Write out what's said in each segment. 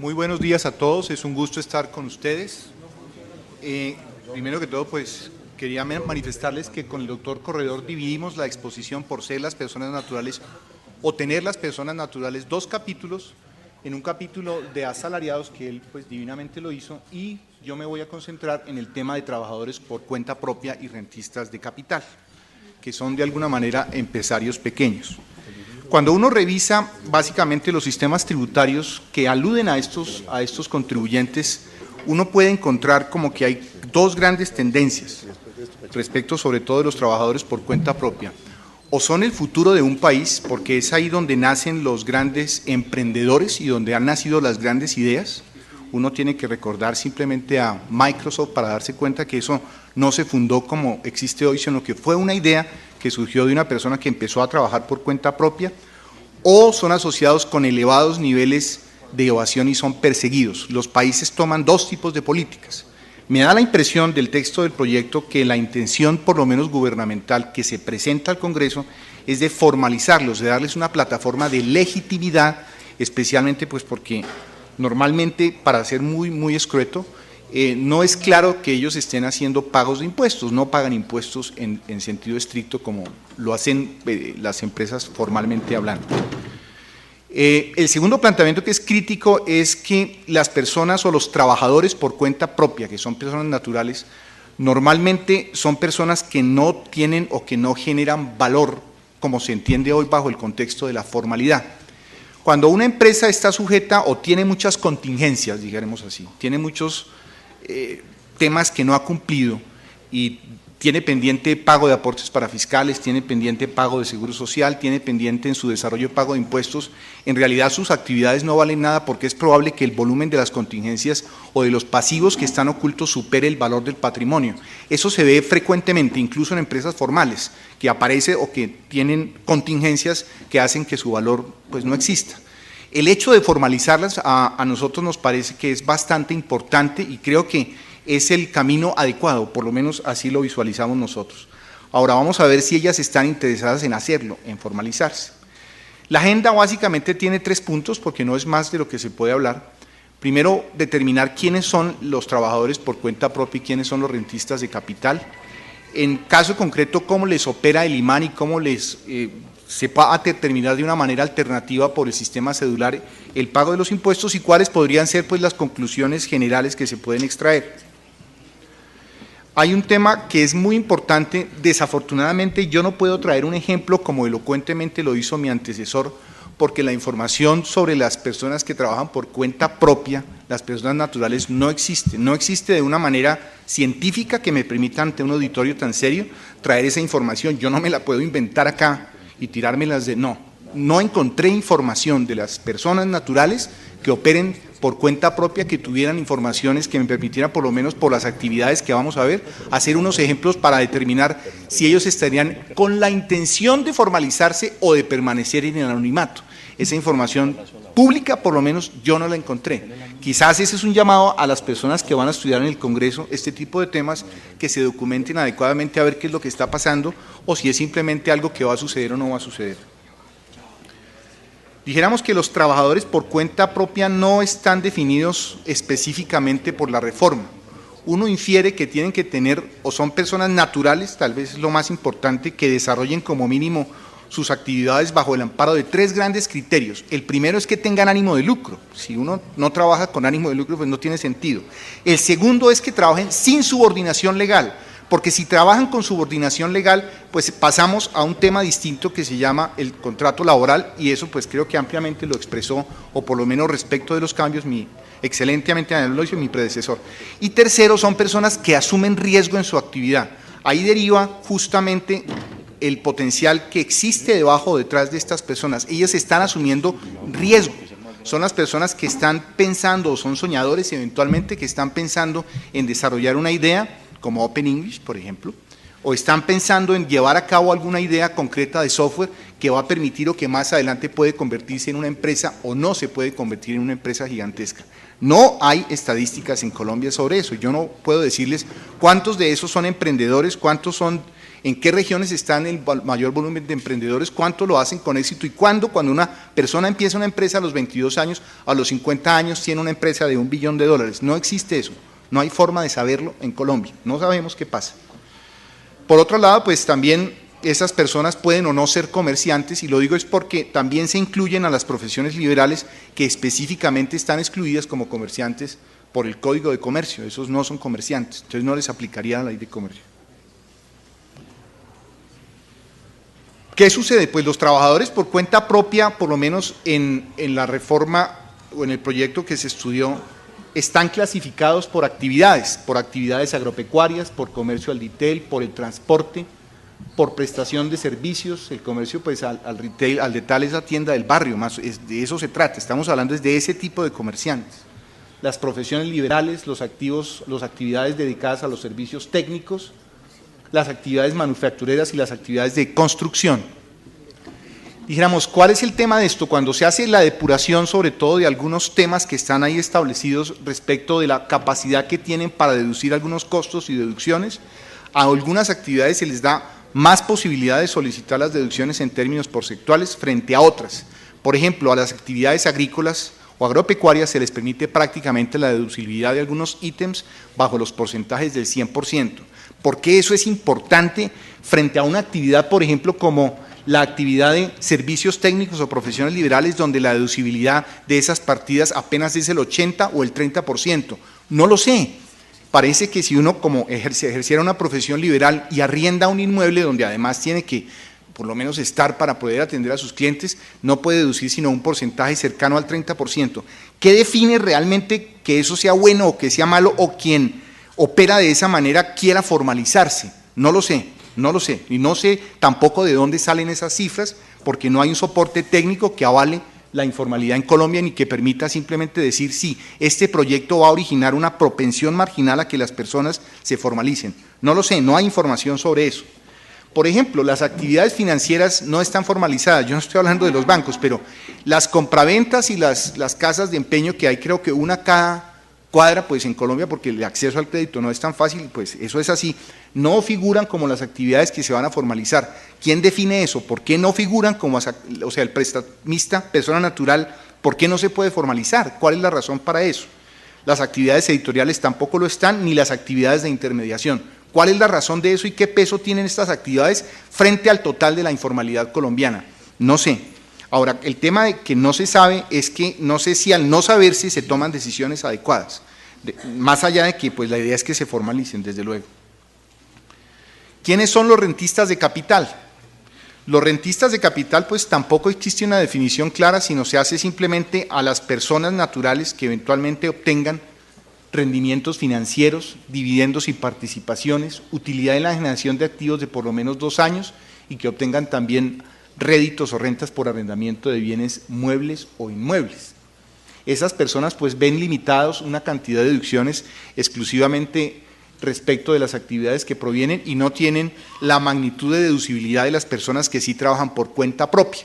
Muy buenos días a todos, es un gusto estar con ustedes. Primero que todo, pues quería manifestarles que con el doctor Corredor dividimos la exposición por ser las personas naturales o tener las personas naturales, dos capítulos, en un capítulo de asalariados que él pues divinamente lo hizo, y yo me voy a concentrar en el tema de trabajadores por cuenta propia y rentistas de capital, que son de alguna manera empresarios pequeños. Cuando uno revisa básicamente los sistemas tributarios que aluden a estos contribuyentes, uno puede encontrar como que hay dos grandes tendencias respecto sobre todo de los trabajadores por cuenta propia. O son el futuro de un país, porque es ahí donde nacen los grandes emprendedores y donde han nacido las grandes ideas. Uno tiene que recordar simplemente a Microsoft para darse cuenta que eso no se fundó como existe hoy, sino que fue una idea que surgió de una persona que empezó a trabajar por cuenta propia, o son asociados con elevados niveles de evasión y son perseguidos. Los países toman dos tipos de políticas. Me da la impresión del texto del proyecto que la intención, por lo menos gubernamental, que se presenta al Congreso es de formalizarlos, de darles una plataforma de legitimidad, especialmente pues porque normalmente, para ser muy escrueto, no es claro que ellos estén haciendo pagos de impuestos, no pagan impuestos en sentido estricto como lo hacen las empresas formalmente hablando. El segundo planteamiento que es crítico es que las personas o los trabajadores por cuenta propia, que son personas naturales, normalmente son personas que no tienen o que no generan valor, como se entiende hoy bajo el contexto de la formalidad. Cuando una empresa está sujeta o tiene muchas contingencias, digamos así, tiene muchos temas que no ha cumplido y tiene pendiente pago de aportes para fiscales, tiene pendiente pago de seguro social, tiene pendiente en su desarrollo pago de impuestos, en realidad sus actividades no valen nada porque es probable que el volumen de las contingencias o de los pasivos que están ocultos supere el valor del patrimonio. Eso se ve frecuentemente, incluso en empresas formales, que aparece o que tienen contingencias que hacen que su valor pues no exista. El hecho de formalizarlas a nosotros nos parece que es bastante importante y creo que es el camino adecuado, por lo menos así lo visualizamos nosotros. Ahora vamos a ver si ellas están interesadas en hacerlo, en formalizarse. La agenda básicamente tiene 3 puntos porque no es más de lo que se puede hablar. Primero, determinar quiénes son los trabajadores por cuenta propia y quiénes son los rentistas de capital. En caso concreto, cómo les opera el IMAN y cómo les se va a determinar de una manera alternativa por el sistema cedular el pago de los impuestos y cuáles podrían ser pues las conclusiones generales que se pueden extraer. Hay un tema que es muy importante, desafortunadamente yo no puedo traer un ejemplo como elocuentemente lo hizo mi antecesor, porque la información sobre las personas que trabajan por cuenta propia, las personas naturales, no existe de una manera científica que me permita ante un auditorio tan serio traer esa información. Yo no me la puedo inventar acá y tirármelas de… No encontré información de las personas naturales que operen por cuenta propia, que tuvieran informaciones que me permitieran, por lo menos por las actividades que vamos a ver, hacer unos ejemplos para determinar si ellos estarían con la intención de formalizarse o de permanecer en el anonimato. Esa información pública, por lo menos, yo no la encontré. Quizás ese es un llamado a las personas que van a estudiar en el Congreso este tipo de temas, que se documenten adecuadamente a ver qué es lo que está pasando o si es simplemente algo que va a suceder o no va a suceder. Dijéramos que los trabajadores por cuenta propia no están definidos específicamente por la reforma. Uno infiere que tienen que tener o son personas naturales, tal vez es lo más importante, que desarrollen como mínimo sus actividades bajo el amparo de 3 grandes criterios. El primero es que tengan ánimo de lucro. Si uno no trabaja con ánimo de lucro, pues no tiene sentido. El segundo es que trabajen sin subordinación legal, porque si trabajan con subordinación legal, pues pasamos a un tema distinto que se llama el contrato laboral, y eso pues creo que ampliamente lo expresó, o por lo menos respecto de los cambios, excelentemente lo hizo mi predecesor. Y tercero, son personas que asumen riesgo en su actividad. Ahí deriva justamente el potencial que existe debajo o detrás de estas personas. Ellas están asumiendo riesgo. Son las personas que están pensando, o son soñadores eventualmente, que están pensando en desarrollar una idea, como Open English, por ejemplo, o están pensando en llevar a cabo alguna idea concreta de software que va a permitir o que más adelante puede convertirse en una empresa o no se puede convertir en una empresa gigantesca. No hay estadísticas en Colombia sobre eso. Yo no puedo decirles cuántos de esos son emprendedores, cuántos son en qué regiones están el mayor volumen de emprendedores, cuánto lo hacen con éxito y cuándo, cuando una persona empieza una empresa a los 22 años, a los 50 años tiene una empresa de $1 billón. No existe eso, no hay forma de saberlo en Colombia, no sabemos qué pasa. Por otro lado, pues también esas personas pueden o no ser comerciantes, y lo digo es porque también se incluyen a las profesiones liberales que específicamente están excluidas como comerciantes por el Código de Comercio. Esos no son comerciantes, entonces no les aplicaría la ley de comercio. ¿Qué sucede? Pues los trabajadores por cuenta propia, por lo menos en la reforma o en el proyecto que se estudió, están clasificados por actividades agropecuarias, por comercio al retail, por el transporte, por prestación de servicios. El comercio pues al retail, al detalle es la tienda del barrio, de eso se trata, estamos hablando de ese tipo de comerciantes. Las profesiones liberales, las actividades dedicadas a los servicios técnicos, las actividades manufactureras y las actividades de construcción. Dijéramos, ¿cuál es el tema de esto? Cuando se hace la depuración sobre todo de algunos temas que están ahí establecidos respecto de la capacidad que tienen para deducir algunos costos y deducciones, a algunas actividades se les da más posibilidad de solicitar las deducciones en términos porcentuales frente a otras. Por ejemplo, a las actividades agrícolas o agropecuarias se les permite prácticamente la deducibilidad de algunos ítems bajo los porcentajes del 100%. ¿Por qué eso es importante frente a una actividad, por ejemplo, como la actividad de servicios técnicos o profesiones liberales, donde la deducibilidad de esas partidas apenas es el 80 o el 30%? No lo sé. Parece que si uno como ejerciera una profesión liberal y arrienda un inmueble donde además tiene que por lo menos estar para poder atender a sus clientes, no puede deducir sino un porcentaje cercano al 30%. ¿Qué define realmente que eso sea bueno o que sea malo, o quien opera de esa manera quiera formalizarse? No lo sé, y no sé tampoco de dónde salen esas cifras, porque no hay un soporte técnico que avale la informalidad en Colombia ni que permita simplemente decir sí, este proyecto va a originar una propensión marginal a que las personas se formalicen. No lo sé, no hay información sobre eso. Por ejemplo, las actividades financieras no están formalizadas. Yo no estoy hablando de los bancos, pero las compraventas y las casas de empeño, que hay creo que una cada cuadra pues en Colombia, porque el acceso al crédito no es tan fácil, pues eso es así, no figuran como las actividades que se van a formalizar. ¿Quién define eso? ¿Por qué no figuran como, o sea, el prestamista, persona natural, por qué no se puede formalizar? ¿Cuál es la razón para eso? Las actividades editoriales tampoco lo están, ni las actividades de intermediación. ¿Cuál es la razón de eso y qué peso tienen estas actividades frente al total de la informalidad colombiana? No sé. Ahora, el tema de que no se sabe es que no sé si al no saberse se toman decisiones adecuadas, más allá de que pues la idea es que se formalicen, desde luego. ¿Quiénes son los rentistas de capital? Los rentistas de capital pues tampoco existe una definición clara, sino se hace simplemente a las personas naturales que eventualmente obtengan rendimientos financieros, dividendos y participaciones, utilidad en la generación de activos de por lo menos 2 años y que obtengan también réditos o rentas por arrendamiento de bienes muebles o inmuebles. Esas personas pues ven limitados una cantidad de deducciones exclusivamente respecto de las actividades que provienen y no tienen la magnitud de deducibilidad de las personas que sí trabajan por cuenta propia.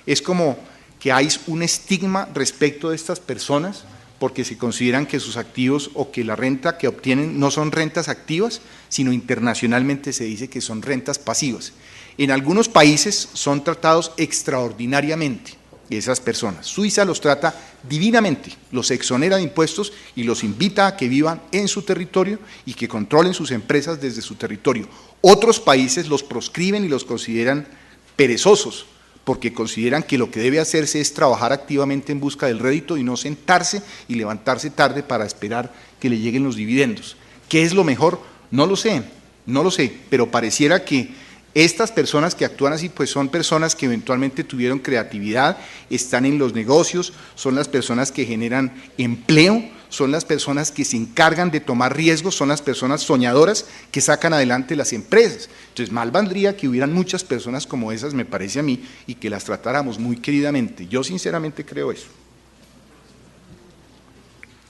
Es como que hay un estigma respecto de estas personas porque se consideran que sus activos o que la renta que obtienen no son rentas activas, sino internacionalmente se dice que son rentas pasivas. En algunos países son tratados extraordinariamente esas personas. Suiza los trata divinamente, los exonera de impuestos y los invita a que vivan en su territorio y que controlen sus empresas desde su territorio. Otros países los proscriben y los consideran perezosos, porque consideran que lo que debe hacerse es trabajar activamente en busca del rédito y no sentarse y levantarse tarde para esperar que le lleguen los dividendos. ¿Qué es lo mejor? No lo sé, pero pareciera que estas personas que actúan así pues son personas que eventualmente tuvieron creatividad, están en los negocios, son las personas que generan empleo, son las personas que se encargan de tomar riesgos, son las personas soñadoras que sacan adelante las empresas. Entonces, mal valdría que hubieran muchas personas como esas, me parece a mí, y que las tratáramos muy queridamente. Yo sinceramente creo eso.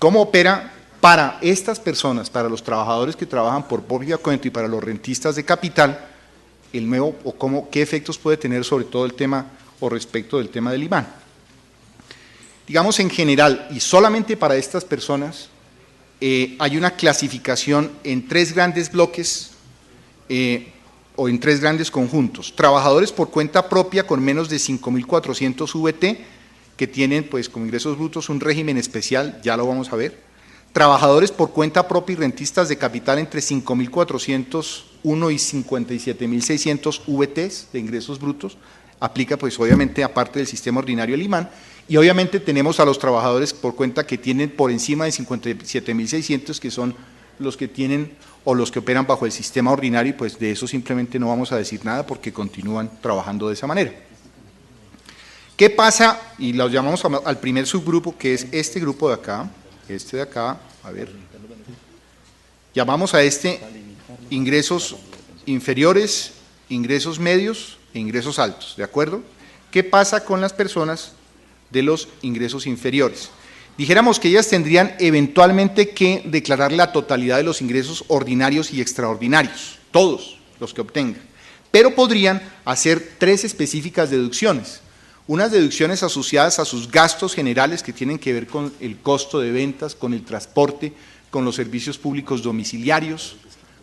¿Cómo opera para estas personas, para los trabajadores que trabajan por propia cuenta y para los rentistas de capital, el nuevo, o qué efectos puede tener sobre todo el tema o respecto del tema del IVAN? Digamos en general, y solamente para estas personas, hay una clasificación en 3 grandes bloques o en tres grandes conjuntos: trabajadores por cuenta propia con menos de 5.400 VT, que tienen pues como ingresos brutos un régimen especial, ya lo vamos a ver; trabajadores por cuenta propia y rentistas de capital entre 5.401 y 57.600 VTs de ingresos brutos, aplica pues obviamente aparte del sistema ordinario el IMAN, y obviamente tenemos a los trabajadores por cuenta que tienen por encima de 57.600, que son los que tienen o los que operan bajo el sistema ordinario, y pues de eso simplemente no vamos a decir nada porque continúan trabajando de esa manera. ¿Qué pasa? Y los llamamos al primer subgrupo, que es este grupo de acá, a ver, llamamos a este ingresos inferiores, ingresos medios e ingresos altos, ¿de acuerdo? ¿Qué pasa con las personas de los ingresos inferiores? Dijéramos que ellas tendrían eventualmente que declarar la totalidad de los ingresos ordinarios y extraordinarios, todos los que obtengan, pero podrían hacer tres específicas deducciones: unas deducciones asociadas a sus gastos generales que tienen que ver con el costo de ventas, con el transporte, con los servicios públicos domiciliarios,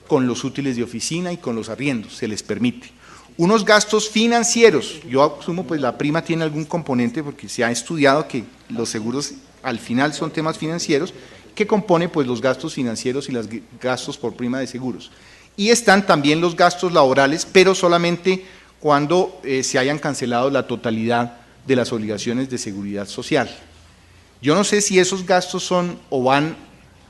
con los útiles de oficina y con los arriendos, se les permite. Unos gastos financieros, yo asumo pues la prima tiene algún componente porque se ha estudiado que los seguros al final son temas financieros, que compone pues los gastos financieros y los gastos por prima de seguros. Y están también los gastos laborales, pero solamente cuando se hayan cancelado la totalidad de las obligaciones de seguridad social. Yo no sé si esos gastos son o van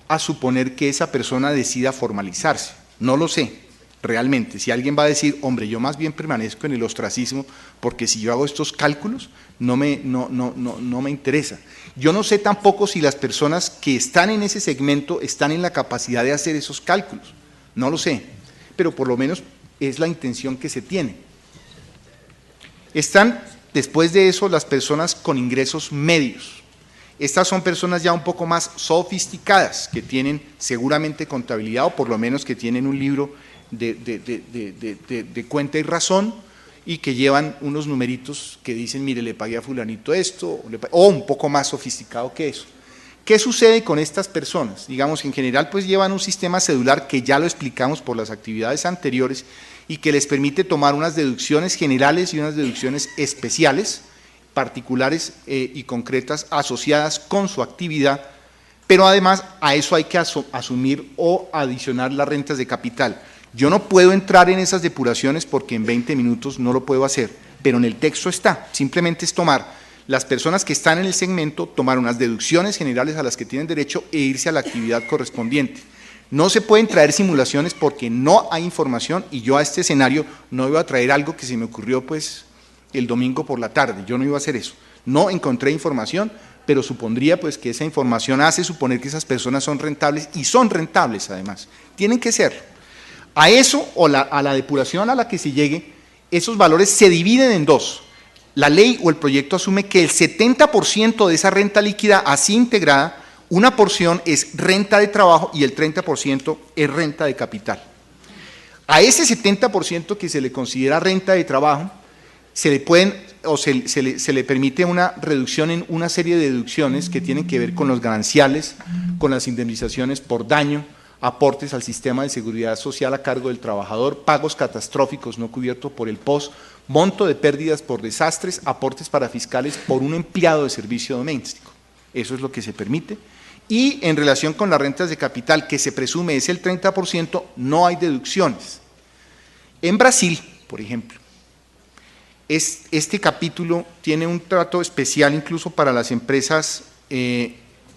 a suponer que esa persona decida formalizarse, no lo sé realmente. Si alguien va a decir, hombre, yo más bien permanezco en el ostracismo porque si yo hago estos cálculos no me interesa. Yo no sé tampoco si las personas que están en ese segmento están en la capacidad de hacer esos cálculos, no lo sé, pero por lo menos es la intención que se tiene. Están, después de eso, las personas con ingresos medios. Estas son personas ya un poco más sofisticadas, que tienen seguramente contabilidad, o por lo menos que tienen un libro de cuenta y razón, y que llevan unos numeritos que dicen, mire, le pagué a fulanito esto, o un poco más sofisticado que eso. ¿Qué sucede con estas personas? Digamos, en general, pues llevan un sistema cedular que ya lo explicamos por las actividades anteriores, y que les permite tomar unas deducciones generales y unas deducciones especiales, particulares y concretas asociadas con su actividad, pero además a eso hay que asumir o adicionar las rentas de capital. Yo no puedo entrar en esas depuraciones porque en 20 minutos no lo puedo hacer, pero en el texto está, simplemente es tomar las personas que están en el segmento, tomar unas deducciones generales a las que tienen derecho e irse a la actividad correspondiente. No se pueden traer simulaciones porque no hay información, y yo a este escenario no iba a traer algo que se me ocurrió pues el domingo por la tarde, yo no iba a hacer eso. No encontré información, pero supondría pues que esa información hace suponer que esas personas son rentables, y son rentables además, tienen que ser. A eso o a la depuración a la que se llegue, esos valores se dividen en dos. La ley o el proyecto asume que el 70% de esa renta líquida así integrada, una porción es renta de trabajo y el 30% es renta de capital. A ese 70% que se le considera renta de trabajo, se le permite una reducción en una serie de deducciones que tienen que ver con los gananciales, con las indemnizaciones por daño, aportes al sistema de seguridad social a cargo del trabajador, pagos catastróficos no cubiertos por el POS, monto de pérdidas por desastres, aportes para fiscales por un empleado de servicio doméstico. Eso es lo que se permite. Y en relación con las rentas de capital, que se presume es el 30%, no hay deducciones. En Brasil, por ejemplo, este capítulo tiene un trato especial incluso para las empresas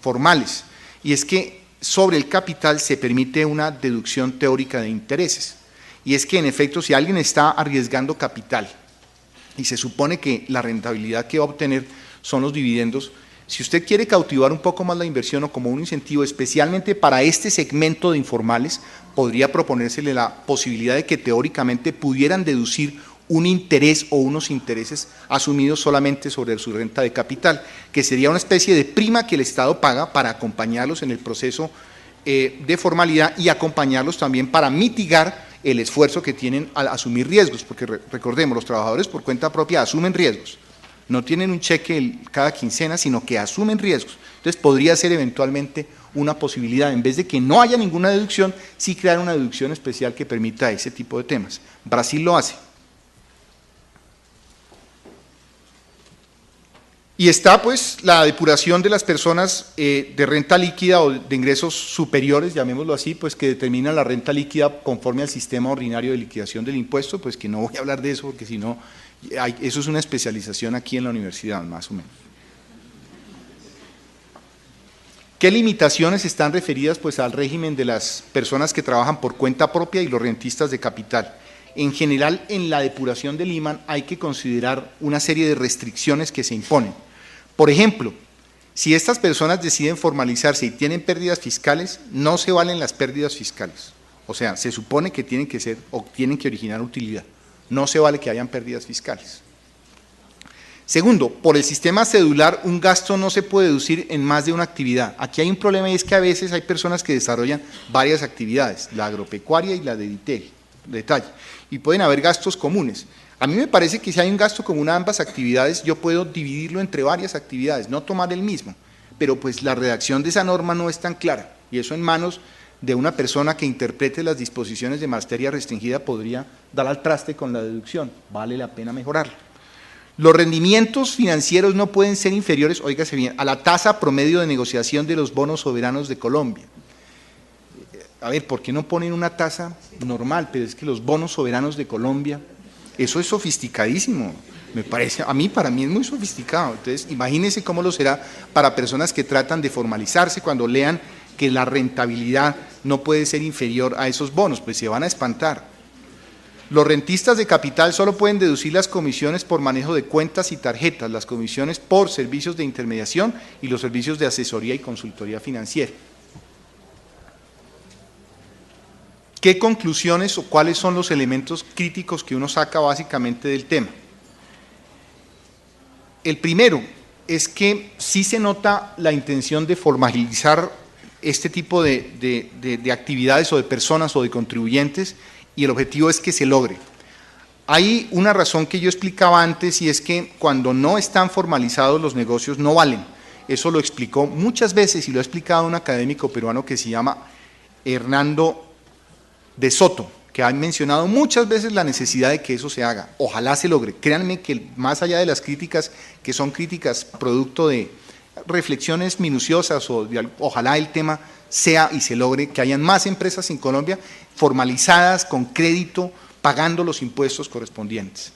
formales, y es que sobre el capital se permite una deducción teórica de intereses. Y es que en efecto, si alguien está arriesgando capital y se supone que la rentabilidad que va a obtener son los dividendos, si usted quiere cautivar un poco más la inversión o como un incentivo, especialmente para este segmento de informales, podría proponérsele la posibilidad de que teóricamente pudieran deducir un interés o unos intereses asumidos solamente sobre su renta de capital, que sería una especie de prima que el Estado paga para acompañarlos en el proceso de formalidad y acompañarlos también para mitigar el esfuerzo que tienen al asumir riesgos, porque recordemos, los trabajadores por cuenta propia asumen riesgos. No tienen un cheque cada quincena, sino que asumen riesgos. Entonces podría ser eventualmente una posibilidad, en vez de que no haya ninguna deducción, sí crear una deducción especial que permita ese tipo de temas. Brasil lo hace. Y está pues la depuración de las personas de renta líquida o de ingresos superiores, llamémoslo así, pues que determinan la renta líquida conforme al sistema ordinario de liquidación del impuesto, pues que no voy a hablar de eso porque si no, eso es una especialización aquí en la universidad, más o menos. ¿Qué limitaciones están referidas pues al régimen de las personas que trabajan por cuenta propia y los rentistas de capital? En general, en la depuración del IMAN hay que considerar una serie de restricciones que se imponen. Por ejemplo, si estas personas deciden formalizarse y tienen pérdidas fiscales, no se valen las pérdidas fiscales. O sea, se supone que tienen que ser o tienen que originar utilidad. No se vale que hayan pérdidas fiscales. Segundo, por el sistema cedular, un gasto no se puede deducir en más de una actividad. Aquí hay un problema y es que a veces hay personas que desarrollan varias actividades, la agropecuaria y la de detalle, y pueden haber gastos comunes. A mí me parece que si hay un gasto común a ambas actividades, yo puedo dividirlo entre varias actividades, no tomar el mismo, pero pues la redacción de esa norma no es tan clara, y eso en manos de una persona que interprete las disposiciones de materia restringida podría dar al traste con la deducción, vale la pena mejorarlo. Los rendimientos financieros no pueden ser inferiores, óigase bien, a la tasa promedio de negociación de los bonos soberanos de Colombia. A ver, ¿por qué no ponen una tasa normal? Pero es que los bonos soberanos de Colombia, eso es sofisticadísimo, me parece, para mí es muy sofisticado. Entonces, imagínense cómo lo será para personas que tratan de formalizarse cuando lean que la rentabilidad no puede ser inferior a esos bonos, pues se van a espantar. Los rentistas de capital solo pueden deducir las comisiones por manejo de cuentas y tarjetas, las comisiones por servicios de intermediación y los servicios de asesoría y consultoría financiera. ¿Qué conclusiones o cuáles son los elementos críticos que uno saca básicamente del tema? El primero es que sí se nota la intención de formalizar este tipo de actividades o de personas o de contribuyentes y el objetivo es que se logre. Hay una razón que yo explicaba antes y es que cuando no están formalizados los negocios no valen. Eso lo explicó muchas veces y lo ha explicado un académico peruano que se llama Hernando de Soto, que ha mencionado muchas veces la necesidad de que eso se haga. Ojalá se logre. Créanme que más allá de las críticas, que son críticas producto de reflexiones minuciosas, ojalá el tema sea y se logre que hayan más empresas en Colombia formalizadas, con crédito, pagando los impuestos correspondientes.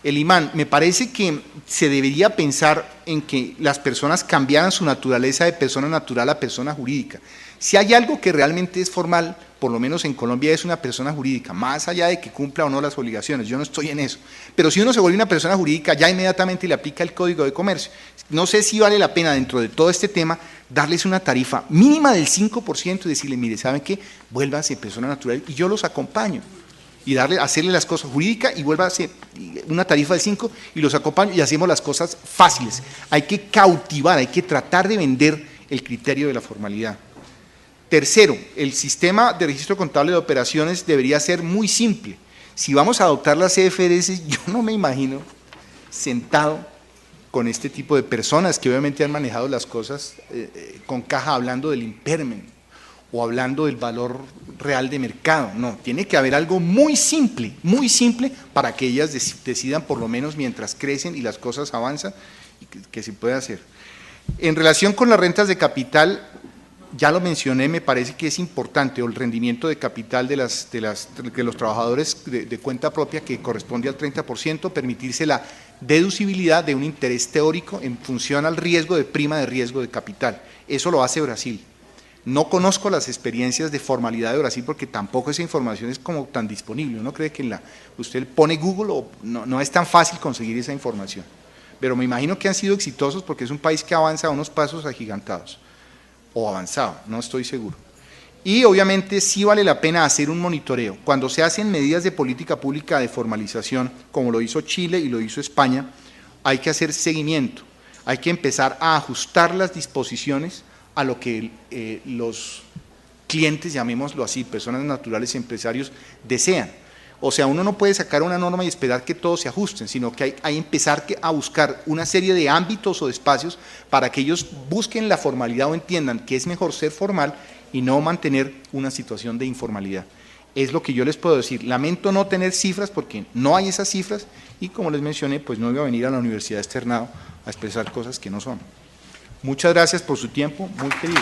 El imán, me parece que se debería pensar en que las personas cambiaran su naturaleza de persona natural a persona jurídica. Si hay algo que realmente es formal, por lo menos en Colombia es una persona jurídica, más allá de que cumpla o no las obligaciones, yo no estoy en eso. Pero si uno se vuelve una persona jurídica, ya inmediatamente le aplica el Código de Comercio. No sé si vale la pena dentro de todo este tema darles una tarifa mínima del 5% y decirle, mire, ¿saben qué? Vuélvanse persona natural y yo los acompaño. Y hacerle las cosas jurídicas y vuelva a hacer una tarifa de 5 y los acompaño y hacemos las cosas fáciles. Hay que cautivar, hay que tratar de vender el criterio de la formalidad. Tercero, el sistema de registro contable de operaciones debería ser muy simple. Si vamos a adoptar las CFRS, yo no me imagino sentado con este tipo de personas que obviamente han manejado las cosas con caja hablando del impairment o hablando del valor real de mercado. No, tiene que haber algo muy simple para que ellas decidan por lo menos mientras crecen y las cosas avanzan y que se pueda hacer. En relación con las rentas de capital, ya lo mencioné, me parece que es importante, o el rendimiento de capital de los trabajadores de cuenta propia que corresponde al 30%, permitirse la deducibilidad de un interés teórico en función al riesgo de prima de riesgo de capital. Eso lo hace Brasil. No conozco las experiencias de formalidad de Brasil porque tampoco esa información es como tan disponible. Uno cree que usted pone Google o no es tan fácil conseguir esa información. Pero me imagino que han sido exitosos porque es un país que avanza a unos pasos agigantados. O avanzado, no estoy seguro. Y obviamente sí vale la pena hacer un monitoreo. Cuando se hacen medidas de política pública de formalización, como lo hizo Chile y lo hizo España, hay que hacer seguimiento. Hay que empezar a ajustar las disposiciones a lo que los clientes, llamémoslo así, personas naturales y empresarios, desean. O sea, uno no puede sacar una norma y esperar que todos se ajusten, sino que hay que empezar a buscar una serie de ámbitos o de espacios para que ellos busquen la formalidad o entiendan que es mejor ser formal y no mantener una situación de informalidad. Es lo que yo les puedo decir. Lamento no tener cifras porque no hay esas cifras y, como les mencioné, pues no iba a venir a la Universidad Externado a expresar cosas que no son. Muchas gracias por su tiempo, muy querido.